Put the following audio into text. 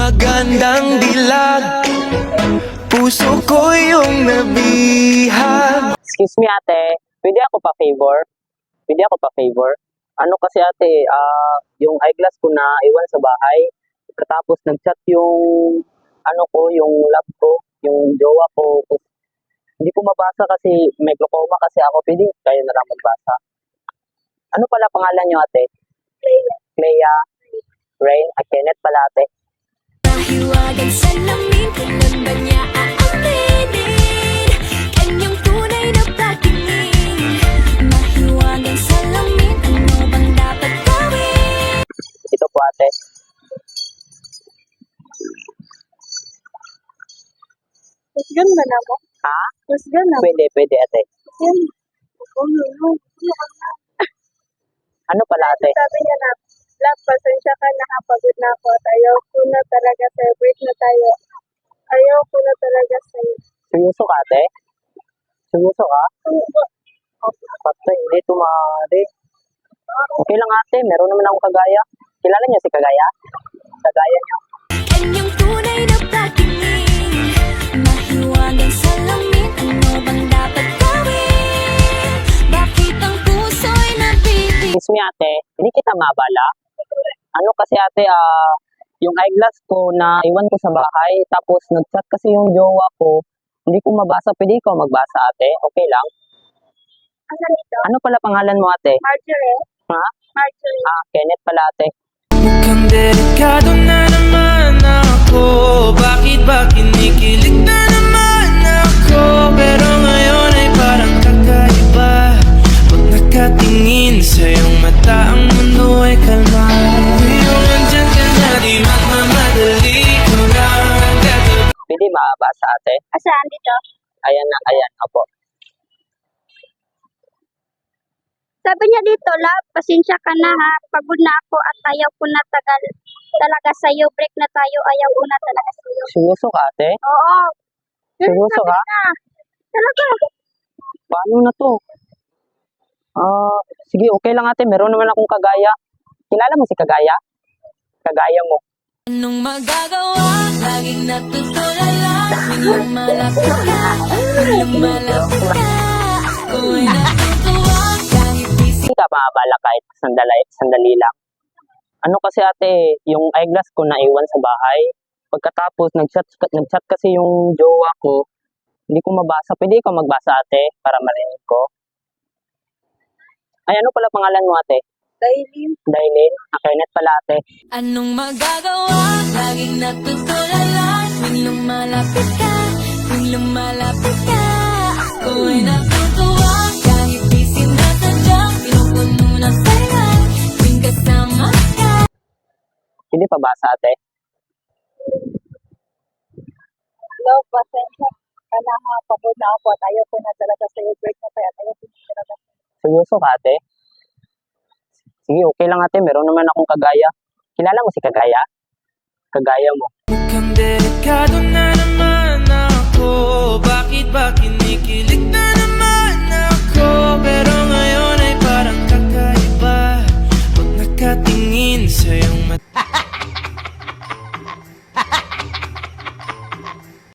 magandang dilag, puso ko yung nabihag. Excuse me ate, pwede ako pa favor? Pwede ako pa favor? Ano kasi ate, yung eyeglass ko na iwan sa bahay. Katapos nag-chat yung yung love ko, yung jowa ko. Hindi ko mabasa kasi may glaucoma kasi ako. Pwede kayo na lang magbasa. Ano pala pangalan niyo ate? Clea. Rain. Kenneth pala ate. Mahiwagang salamin, kailan ba niya aaminin? Kanyang tunay na patingin. Mahiwagang salamin, ano bang dapat gawin? Ito po ate. Mas ganda na mo? Ha? Mas ganda mo? Pwede ate. Yan. Oh, no. Ano pala ate? Sabi niya na, love, pasensya ka na, pagod na ako. At ayaw ko na talaga sa'yo. Break na tayo. Ayaw ko na talaga sa'yo. Seryoso ka ate? Seryoso ka? Patay, hindi tumari. Okay lang ate, meron naman akong kagaya. Kilala niya si Kagaya? Kagaya niya. Kanyang tunay na patingin. Mahiwagang salamin, ano bang dapat gawin? Bakit ang puso'y nabibig? Excuse me ate, hindi kita mabala. Ano kasi ate, yung eyeglass ko na iwan ko sa bahay, tapos nag-chat kasi yung jowa ko, hindi ko mabasa. Pwede ikaw magbasa ate? Okay lang? Asan ito? Ano pala pangalan mo ate? Marjorie. Ha? Marjorie. Kenneth pala ate. Mukhang delikado na naman ako. Bakit ba kinikilig na naman ako? Pero ngayon ay parang kakaiba. Pag nakatingin sa iyong mata, ang mundo ay kalma. Ngayong andyan ka na, di magmamadali ko lang agad. Pwede mabasa ate? Asan dito? Ayan na, ayan. Opo. Sabi niya dito, love, pasensya ka na ha. Pagod na ako at ayaw ko na talaga sa'yo. Break na tayo. Ayaw ko na talaga sa'yo. Seryoso ka ate? Oo. Seryoso ka? Na. Talaga. Paano na to? Sige, okay lang ate. Meron naman akong Kagaya. Kilala mo si Kagaya? Kagaya mo. Anong magagawa? Laging natutulala. Tuwing lumalapit ka, tuwing lumalapit ka. Ako'y natutuwa kahit busy. Hindi ka maabala kahit sandali lang. Ano kasi ate, yung eyeglass ko na iwan sa bahay. Pagkatapos, nag-chat kasi yung jowa ko. Hindi ko mabasa. Pwede ikaw magbasa ate para marinig ko. Ay, ano pala pangalan mo ate? Dailin. Dailin. Kenneth pala ate. Anong magagawa? Laging natutulala. Tuwing lumalapit ka, tuwing lumalapit ka. Ako'y natutuwa kahit busy na sadyang pinupuno ng saya. Tuwing kasama ka. Hindi pa basa ate? Love, pasensya ka na ha. Pagod na ako at ayaw ko na talaga sa'yo. Break na tayo at ayaw ko na talaga sa'yo. Seryoso ka ate? Sige, okay lang ate. Meron naman akong Kagaya. Kilala mo si Kagaya? Kagaya mo. Mukhang delikado na naman ako. Bakit ba kinikilig